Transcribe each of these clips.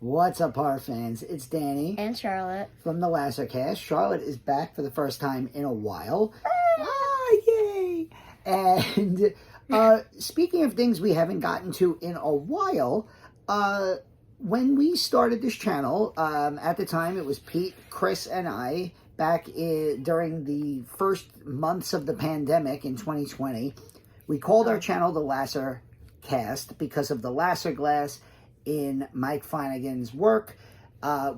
What's up, horror fans? It's Danny and Charlotte from the Lasercast. Charlotte is back for the first time in a while. Yay! And speaking of things we haven't gotten to in a while, when we started this channel, at the time it was Pete, Chris, and I back during the first months of the pandemic in 2020. We called our channel the Lasercast because of the laser glass in Mike Flanagan's work.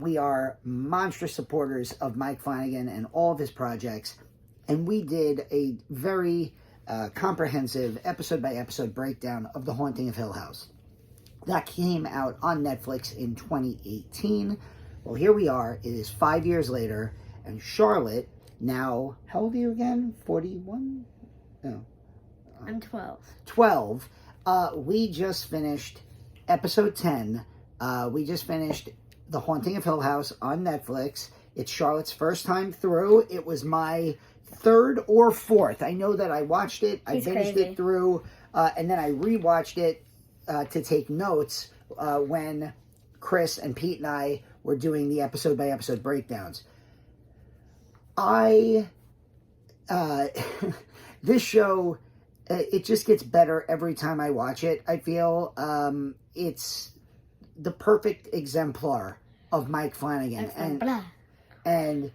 We are monstrous supporters of Mike Flanagan and all of his projects, and we did a very comprehensive episode-by-episode breakdown of The Haunting of Hill House. That came out on Netflix in 2018. Well, here we are. It is 5 years later, and Charlotte, now, how old are you again? 41? No. I'm 12. 12. We just finished episode 10. We just finished The Haunting of Hill House on Netflix. It's Charlotte's first time through. It was my third or fourth. I know that I watched it. I finished it through, and then I rewatched it to take notes when Chris and Pete and I were doing the episode-by-episode breakdowns. This show, it just gets better every time I watch it. I feel it's the perfect exemplar of Mike Flanagan, and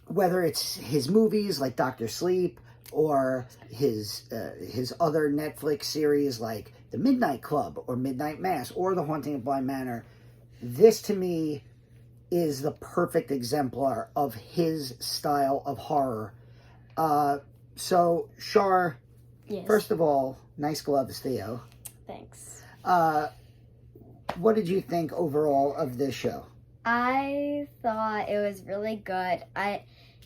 whether it's his movies like Dr. Sleep or his other Netflix series like The Midnight Club or Midnight Mass or The Haunting of Bly Manor, this to me is the perfect exemplar of his style of horror. So, Char, yes. First of all, nice gloves, Theo. Thanks. What did you think overall of this show? I thought it was really good.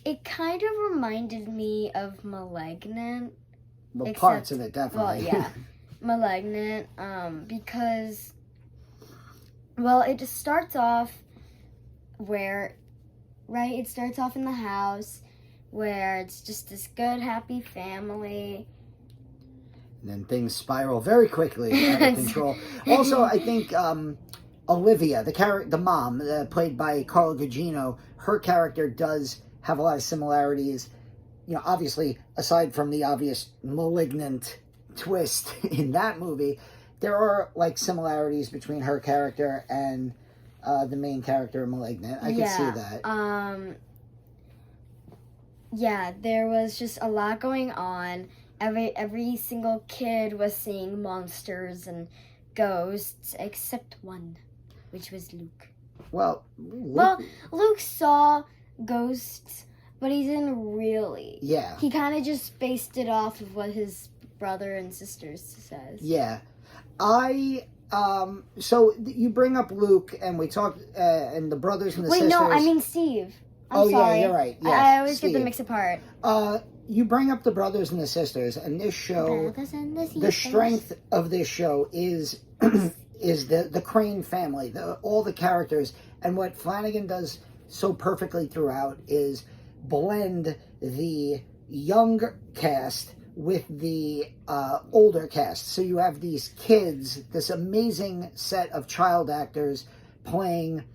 It kind of reminded me of Malignant. Well, parts of it, definitely. Well, yeah. Malignant, because, well, it just starts off it starts off in the house where it's just this good, happy family. And then things spiral very quickly out of control. Also, I think Olivia, the mom, played by Carla Gugino, her character does have a lot of similarities. You know, obviously, aside from the obvious malignant twist in that movie, there are like similarities between her character and the main character in Malignant. I can see that. Yeah, there was just a lot going on. Every single kid was seeing monsters and ghosts, except one, which was Luke. Well, Luke saw ghosts, but he didn't really. Yeah. He kind of just based it off of what his brother and sisters says. Yeah. So you bring up Luke, and we talked, and the brothers and the sisters. Wait, no, I mean Steve. I'm sorry. Yeah, you're right. Yes, I always Steve. get them mixed apart. You bring up the brothers and the sisters, and this show, the strength of this show is the Crain family, all the characters, and what Flanagan does so perfectly throughout is blend the young cast with the older cast. So you have these kids, this amazing set of child actors playing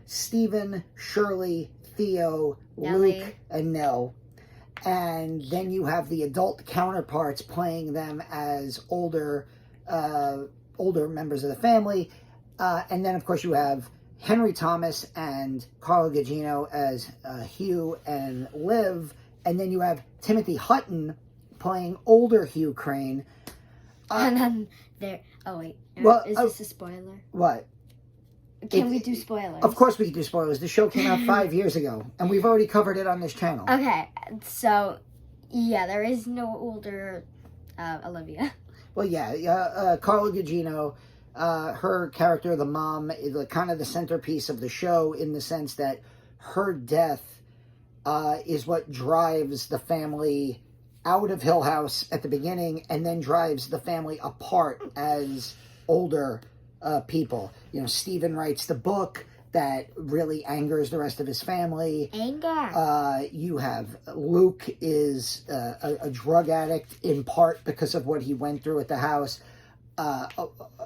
Stephen, Shirley, Theo, Nellie, Luke, and Nell. And then you have the adult counterparts playing them as older members of the family. And then, of course, you have Henry Thomas and Carla Gugino as Hugh and Liv. And then you have Timothy Hutton playing older Hugh Crain. And then there... Oh, wait. Is this a spoiler? What? Can we do spoilers? Of course we can do spoilers. The show came out 5 years ago, and we've already covered it on this channel. Okay, so, yeah, there is no older Olivia. Well, yeah, Carla Gugino, her character, the mom, is kind of the centerpiece of the show in the sense that her death is what drives the family out of Hill House at the beginning and then drives the family apart as older people. You know, Stephen writes the book that really angers the rest of his family. Anger. You have Luke is a drug addict in part because of what he went through at the house.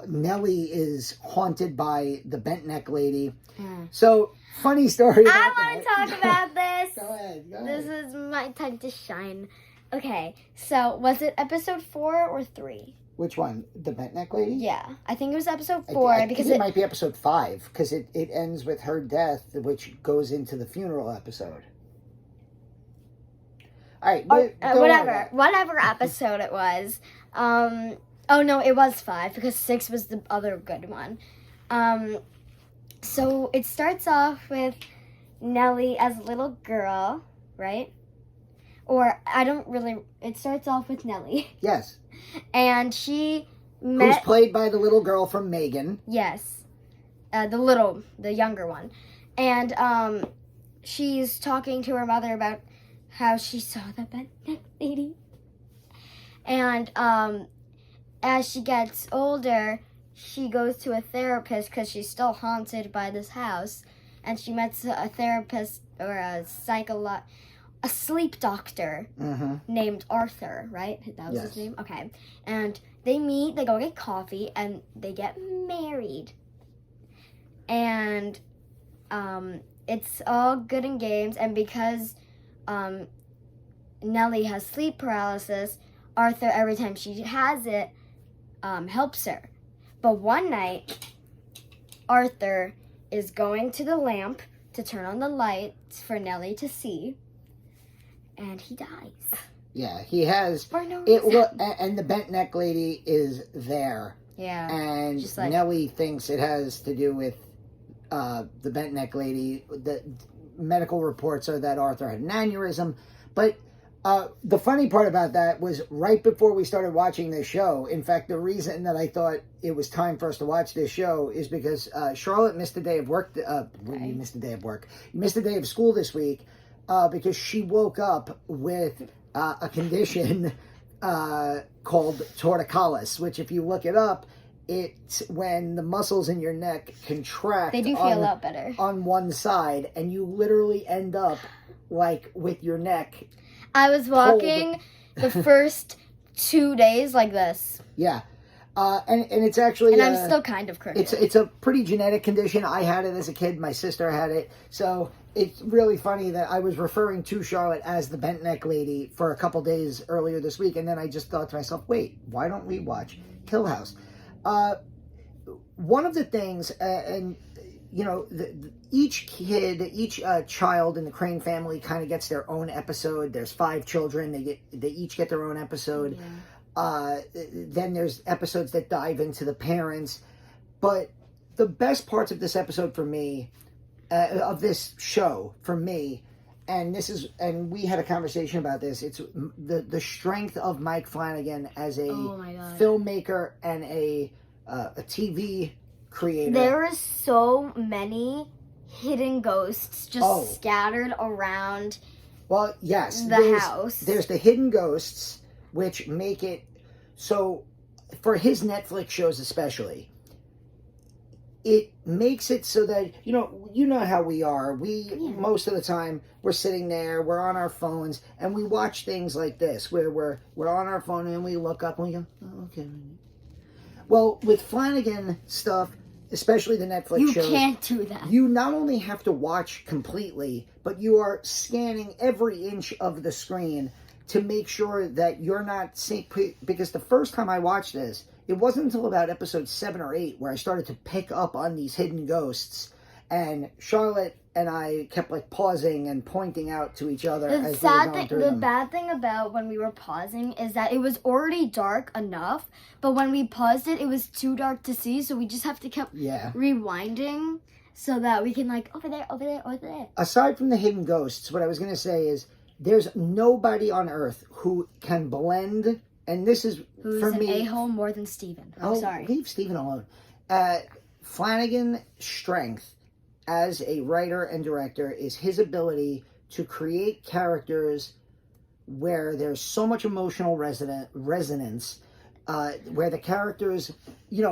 Nellie is haunted by the bent neck lady. Mm. So, funny story about I want to talk about this. Go ahead. This is my time to shine. Okay, so was it episode 4 or 3? Which one? The bent neck lady? Yeah, I think it was episode 4 I because think it might be episode 5 because it ends with her death, which goes into the funeral episode. All right, whatever episode it was. Oh no, it was 5 because 6 was the other good one. So it starts off with Nellie as a little girl, right? Or it starts off with Nellie. Yes. And she Who's played by the little girl from Megan. Yes. The younger one. And she's talking to her mother about how she saw the bent neck lady. And as she gets older, she goes to a therapist because she's still haunted by this house. And she meets a therapist or a sleep doctor named Arthur, right? That was his name? Okay. And they meet, they go get coffee, and they get married. And it's all good and games. And because Nellie has sleep paralysis, Arthur, every time she has it, helps her. But one night, Arthur is going to the lamp to turn on the lights for Nellie to see, and he dies. Yeah, he has. For no reason. And the bent neck lady is there. Yeah. And Nellie thinks it has to do with the bent neck lady. The medical reports are that Arthur had an aneurysm, but the funny part about that was right before we started watching this show. In fact, the reason that I thought it was time for us to watch this show is because Charlotte missed a day of work. You missed a day of work. You missed a day of school this week because she woke up with a condition called torticollis, which if you look it up, it's when the muscles in your neck contract. They do feel a lot better. On one side, and you literally end up like with your neck. I was walking the first 2 days like this. Yeah. And it's actually... And I'm still kind of crooked. It's a pretty genetic condition. I had it as a kid. My sister had it. So it's really funny that I was referring to Charlotte as the bent neck lady for a couple days earlier this week. And then I just thought to myself, wait, why don't we watch Hill House? One of the things... you know, each child in the Crain family kind of gets their own episode. There's 5 children. They each get their own episode. Yeah. Then there's episodes that dive into the parents. But the best parts of this episode for me, of this show for me, and we had a conversation about this. It's the strength of Mike Flanagan as a filmmaker and a TV creator. There are so many hidden ghosts just scattered around. Well, yes, the house. There's the hidden ghosts, which make it so for his Netflix shows especially. It makes it so that you know how we are. Most of the time we're sitting there, we're on our phones, and we watch things like this where we're on our phone and we look up and we go, oh, okay. Well, with Flanagan stuff, especially the Netflix shows, you can't do that. You not only have to watch completely, but you are scanning every inch of the screen to make sure that you're not seeing. Because the first time I watched this, it wasn't until about episode 7 or 8 where I started to pick up on these hidden ghosts, and Charlotte and I kept like pausing and pointing out to each other as we were going through them. The bad thing about when we were pausing is that it was already dark enough, but when we paused it was too dark to see, so we just have to keep rewinding so that we can like over there. Aside from the hidden ghosts, what I was going to say is there's nobody on earth who can blend, and this is for me. Who's an a-hole more than Steven. I'm sorry. Leave Steven alone. Flanagan's strength as a writer and director is his ability to create characters where there's so much emotional resonance, where the characters,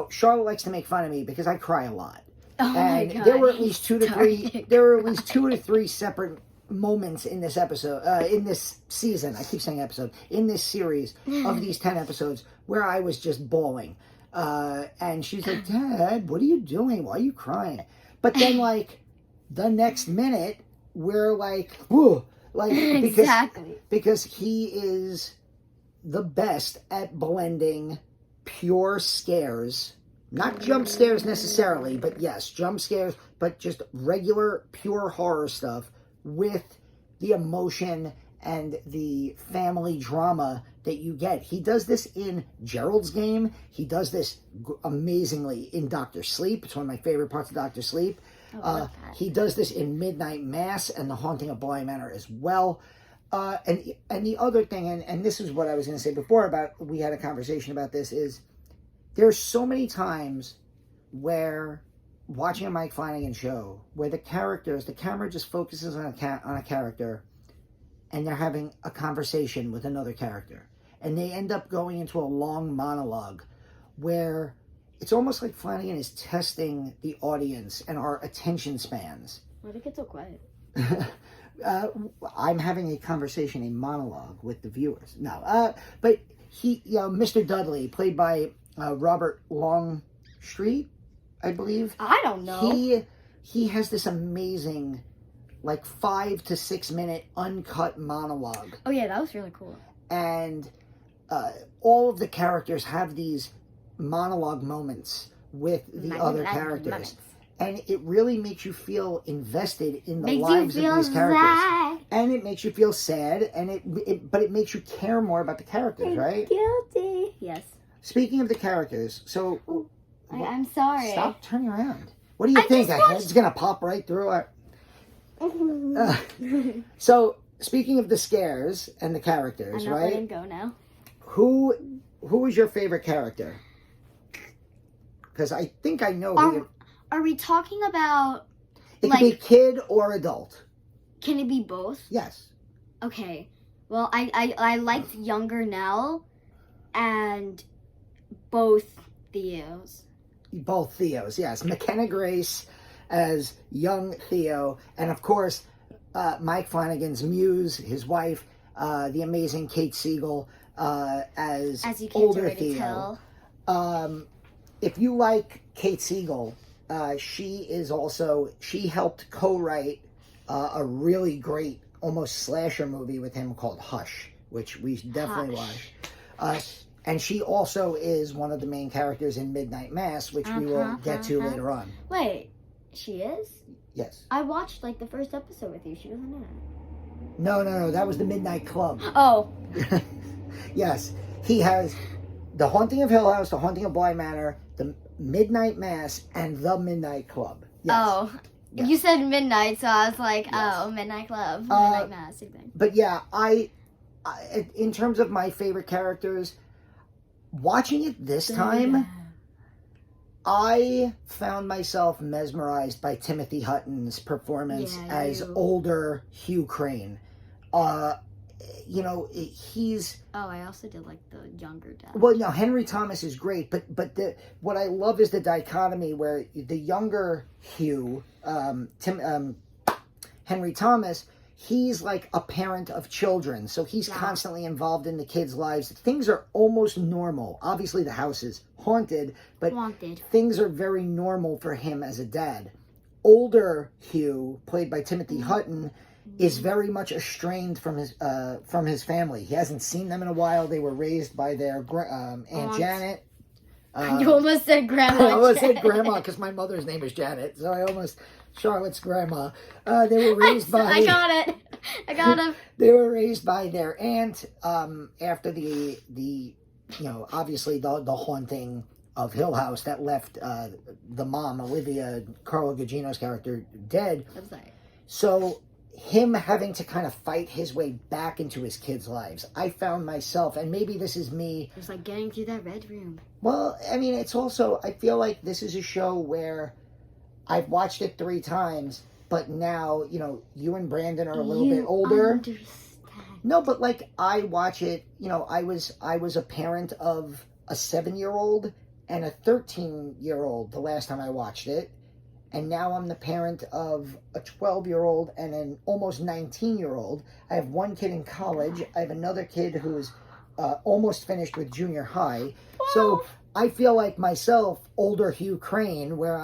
Charlotte likes to make fun of me because I cry a lot. Oh my God. There were at least 2 to 3 separate moments in this episode, in this season, I keep saying episode, in this series of these 10 episodes where I was just bawling. And she's like, Dad, what are you doing? Why are you crying? But then, like, the next minute, we're like, whoa. Like, because he is the best at blending pure scares, not jump scares necessarily, but yes, jump scares, but just regular, pure horror stuff with the emotion and the family drama that you get. He does this in Gerald's Game. He does this amazingly in Dr. Sleep. It's one of my favorite parts of Dr. Sleep. He does this in Midnight Mass and The Haunting of Bly Manor as well. And the other thing, and this is what I was going to say before about, we had a conversation about this, is there's so many times where watching a Mike Flanagan show where the camera just focuses on a character and they're having a conversation with another character. And they end up going into a long monologue where it's almost like Flanagan is testing the audience and our attention spans. Why did it get so quiet? I'm having a conversation, a monologue with the viewers. No, but he, Mr. Dudley, played by Robert Longstreet, I believe. I don't know. He has this amazing, like 5 to 6 minute uncut monologue. Oh yeah, that was really cool. And all of the characters have these monologue moments with the other characters. And it really makes you feel invested in the lives of these characters. Sad. And it makes you feel sad, and but it makes you care more about the characters, right? Guilty. Yes. Speaking of the characters, so... I'm sorry. Stop turning around. What do you think? A head's going to pop right through our... So, speaking of the scares and the characters, I'm not right? letting go now. Who is your favorite character? Because I think I know who... Are we talking about... It can be kid or adult. Can it be both? Yes. Okay. Well, I liked younger Nell and both Theos. Both Theos, yes. McKenna Grace as young Theo, and of course, Mike Flanagan's muse, his wife, the amazing Kate Siegel, as you older Theo. If you like Kate Siegel, she helped co-write a really great, almost slasher movie with him called Hush, which we definitely watched. And she also is one of the main characters in Midnight Mass, which we will get to later on. Wait, she is? Yes. I watched the first episode with you. She wasn't in it. No. That was the Midnight Club. Oh. Yes. He has The Haunting of Hill House, The Haunting of Bly Manor, The Midnight Mass, and The Midnight Club. Yes. Oh. Yes. You said midnight, so I was like, oh, Midnight Club, Midnight Mass, same thing. But yeah, I in terms of my favorite characters, watching it this time, I found myself mesmerized by Timothy Hutton's performance as older Hugh Crain. He's... Oh, I also did like the younger dad. Well, no, Henry Thomas is great, but what I love is the dichotomy where the younger Hugh, Henry Thomas, he's like a parent of children, so he's constantly involved in the kids' lives. Things are almost normal. Obviously, the house is haunted, but things are very normal for him as a dad. Older Hugh, played by Timothy Hutton, is very much estranged from his family. He hasn't seen them in a while. They were raised by their Aunt Janet. You almost said Grandma. I almost said Grandma because my mother's name is Janet, so I almost... Charlotte's grandma. They were raised by... I got it. I got him. They were raised by their aunt after the obviously the haunting of Hill House that left the mom, Olivia, Carla Gugino's character, dead. I'm sorry. So him having to kind of fight his way back into his kids' lives. I found myself, and maybe this is me... It's like getting through that red room. Well, I mean, it's also... I feel like this is a show where... I've watched it 3 times, but now, you and Brandon are a little bit older. Understand. No, but I watch it, I was a parent of a 7-year-old and a 13-year-old the last time I watched it. And now I'm the parent of a 12-year-old and an almost 19-year-old. I have one kid in college. I have another kid who's almost finished with junior high. So I feel like myself, older Hugh Crain, where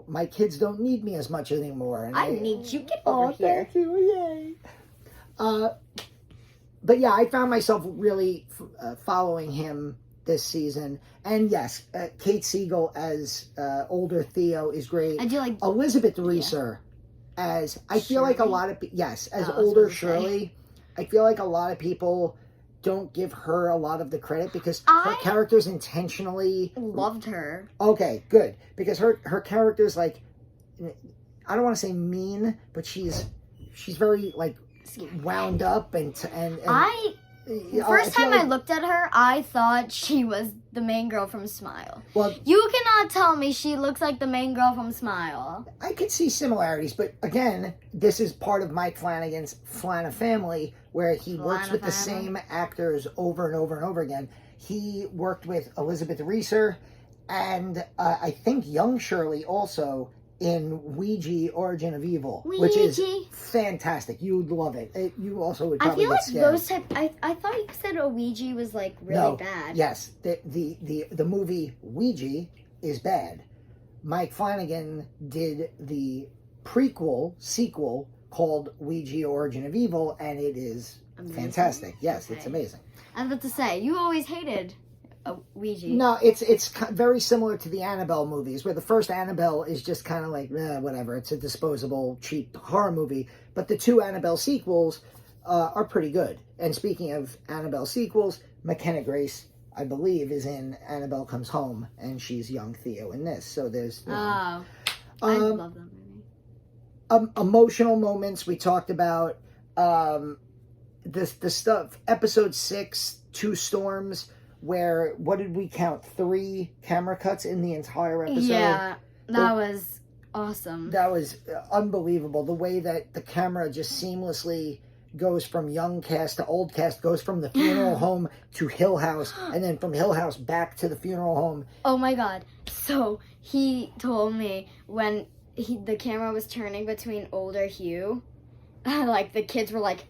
my kids don't need me as much anymore. And I need you. Get over here. Thank you. Yay. But yeah, I found myself really following him this season. And yes, Kate Siegel as older Theo is great. I do like Elizabeth Reeser as, I feel like a lot of, as older Shirley. I feel like a lot of people don't give her a lot of the credit because her character's intentionally... loved her. Okay, good. Because her character's like, I don't want to say mean, but she's very like wound up and first time I looked at her, I thought she was the main girl from Smile. Well, you cannot tell me she looks like the main girl from Smile. I could see similarities, but again, this is part of Mike Flanagan's Flana family, where he works with the same actors over and over and over again. He worked with Elizabeth Reeser and I think young Shirley also in Ouija, Origin of Evil, which is fantastic. You would love it. You also would probably get scared. Those type. I thought you said a Ouija was like really bad. Yes, the movie Ouija is bad. Mike Flanagan did the sequel called Ouija, Origin of Evil, and it is fantastic. Yes, it's amazing. I was about to say, you always hated Ouija. No, it's very similar to the Annabelle movies, where the first Annabelle is just kind of like, whatever, it's a disposable, cheap horror movie. But the two Annabelle sequels are pretty good. And speaking of Annabelle sequels, McKenna Grace, I believe, is in Annabelle Comes Home, and she's young Theo in this. So there's... I love that movie. Emotional moments, we talked about the stuff, episode 6, Two Storms, where, what did we count? 3 camera cuts in the entire episode? Yeah, that was awesome. That was unbelievable. The way that the camera just seamlessly goes from young cast to old cast, goes from the funeral home to Hill House, and then from Hill House back to the funeral home. Oh my god. So, he told me when the camera was turning between older Hugh, like, the kids were like...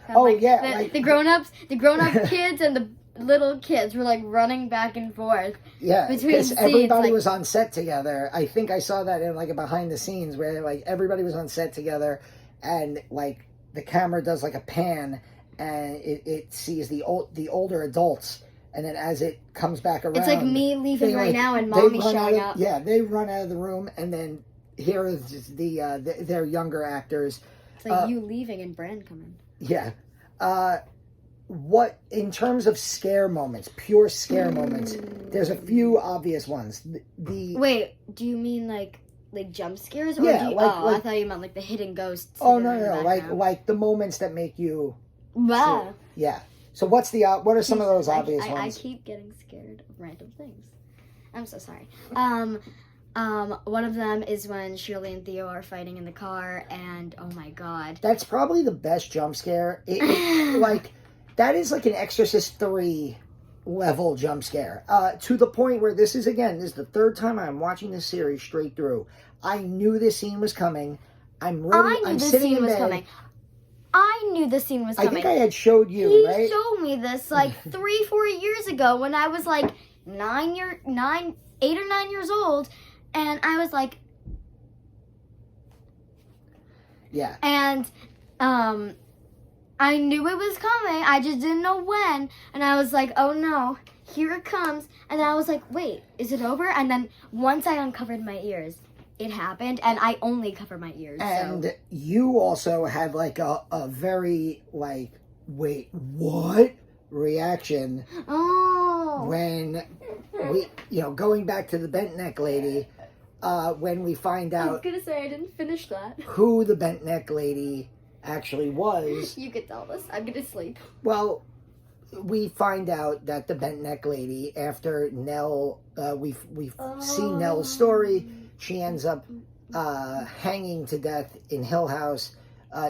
The grown-up kids and the little kids were like running back and forth. Yeah, because everybody was on set together. I think I saw that in like a behind the scenes where like everybody was on set together, and like the camera does like a pan, and it sees the older adults, and then as it comes back around, it's like me leaving right now and mommy showing up. Yeah, they run out of the room, and then here is their younger actors. It's like you leaving and Bran coming. Yeah. What, in terms of scare moments, pure scare moments, there's a few obvious ones. Wait, do you mean like jump scares? Or Yeah, I thought you meant like the hidden ghosts. Oh, no, like the moments that make you... Wow. Yeah. So what are some of those obvious ones? I keep getting scared of random things. I'm so sorry. One of them is when Shirley and Theo are fighting in the car, and oh my god. That's probably the best jump scare. That is like an Exorcist 3 level jump scare. To the point where this is the 3rd time I'm watching this series straight through. I knew this scene was coming. I'm ready. I'm sitting in bed. I knew the scene was coming. I think I had showed you, right? He showed me this like 3-4 years ago when I was like 8 or 9 years old, and I was like, yeah. And I knew it was coming. I just didn't know when. And I was like, oh no, here it comes. And I was like, wait, is it over? And then once I uncovered my ears, it happened. And I only cover my ears. And you also had like a very like, wait, what reaction? Oh. When we, going back to the bent neck lady, when we find out. I was going to say, I didn't finish that. Who the bent neck lady actually was. You could tell us. I'm gonna sleep. Well, we find out that the bent neck lady, after Nell, we see Nell's story. She ends up hanging to death in Hill House.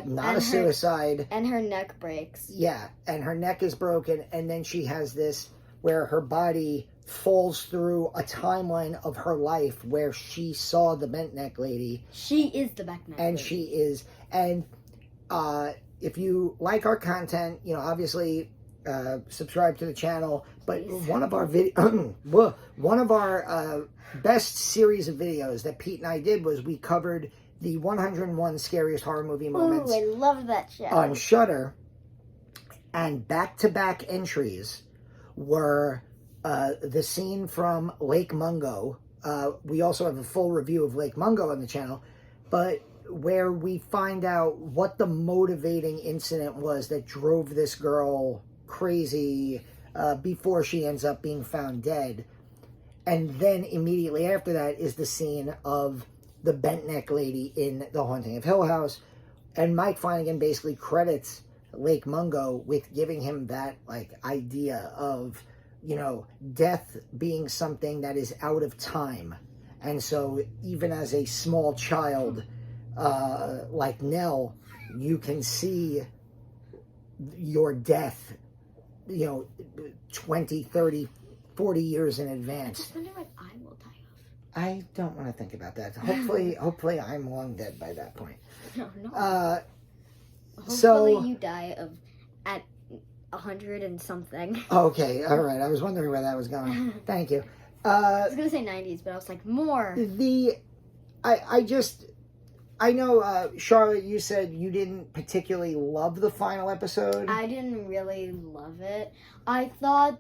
Not a suicide. And her neck breaks. Yeah, and her neck is broken, and then she has this where her body falls through a timeline of her life where she saw the bent neck lady. She is the bent neck lady. And she is, and if you like our content, obviously subscribe to the channel. But Please. one of our best series of videos that Pete and I did was we covered the 101 scariest horror movie moments Ooh, I love that show. on Shudder, and back-to-back entries were the scene from Lake Mungo. We also have a full review of Lake Mungo on the channel, but where we find out what the motivating incident was that drove this girl crazy before she ends up being found dead. And then immediately after that is the scene of the bent neck lady in The Haunting of Hill House. And Mike Flanagan basically credits Lake Mungo with giving him that like idea of, you know, death being something that is out of time. And so even as a small child, like Nell, you can see your death, you know, 20, 30, 40 years in I advance. just wonder what I will die of. I don't want to think about that. Hopefully I'm long dead by that point. No, no. Hopefully So you die at 100 and something. okay, all right. I was wondering where that was going. Thank you. I was gonna say 90s, but I was like, more. I know, Charlotte, you said you didn't particularly love the final episode. I didn't really love it. I thought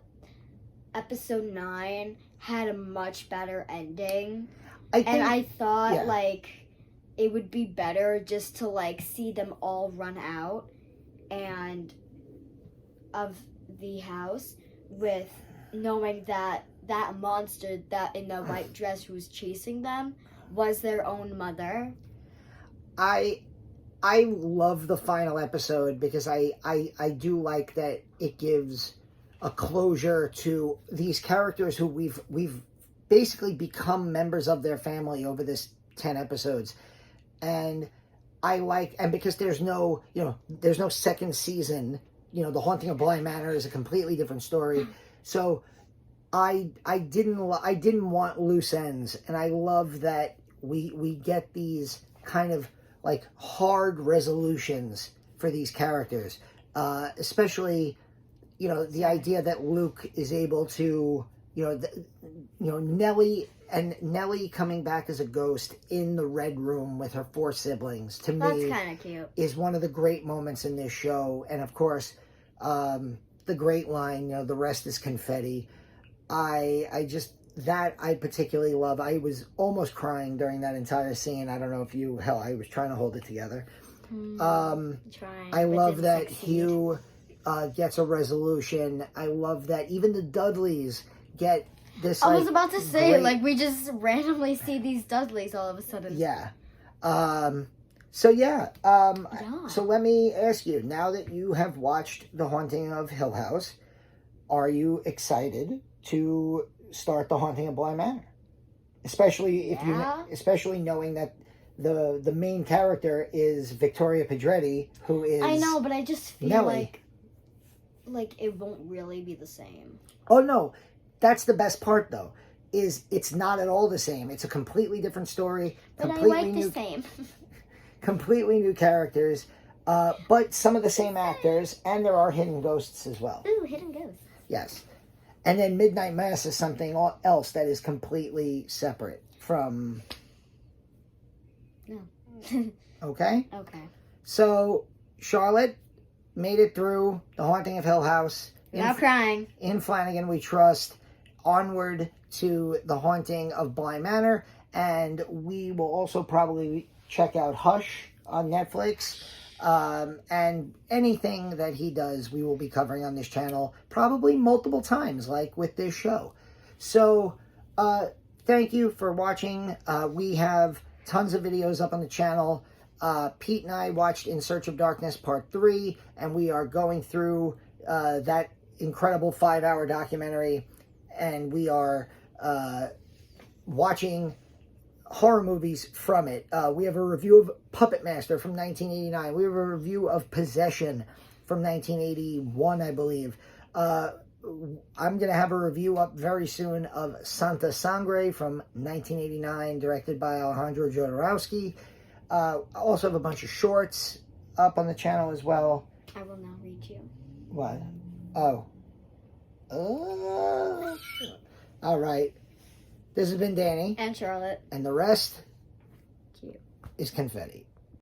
episode 9 had a much better ending. I thought, yeah. like, it would be better just to, like, see them all run out and of the house with knowing that that monster that in the white dress who was chasing them was their own mother. I love the final episode because I do like that it gives a closure to these characters who we've basically become members of their family over this 10 episodes. And because there's no second season, you know, The Haunting of Bly Manor is a completely different story. So I didn't want loose ends, and I love that we get these kind of like hard resolutions for these characters, especially, you know, the idea that Luke is able to, Nellie coming back as a ghost in the Red Room with her 4 siblings, to That's me kind of cute. is one of the great moments in this show. And of course, the great line, you know, the rest is confetti. I particularly love. I was almost crying during that entire scene. I don't know if you, hell, I was trying to hold it together. I love that Hugh gets a resolution. I love that even the Dudleys get this. I was about to say, like, we just randomly see these Dudleys all of a sudden. Yeah. So let me ask you, now that you have watched The Haunting of Hill House, are you excited to start The Haunting of Bly Manor? Especially especially knowing that the main character is Victoria Pedretti, who is, I know, but I just feel Nellie. like it won't really be the same. Oh no, that's the best part though. Is it's not at all the same. It's a completely different story. But I like the same. Completely new characters, but some of the same actors, and there are hidden ghosts as well. Ooh, hidden ghosts. Yes. And then Midnight Mass is something else that is completely separate from... No. Okay? Okay. So, Charlotte made it through The Haunting of Hill House. Without crying. In Flanagan We Trust. Onward to The Haunting of Bly Manor. And we will also probably check out Hush on Netflix. And anything that he does, we will be covering on this channel probably multiple times, like with this show. So, thank you for watching. We have tons of videos up on the channel. Pete and I watched In Search of Darkness Part 3, and we are going through that incredible 5-hour documentary, and we are watching horror movies from it. We have a review of Puppet Master from 1989. We have a review of Possession from 1981, I believe. I'm going to have a review up very soon of Santa Sangre from 1989, directed by Alejandro Jodorowsky. I also have a bunch of shorts up on the channel as well. I will now read you. What? Oh. All right. This has been Danny. And Charlotte. And the rest Cute. is confetti.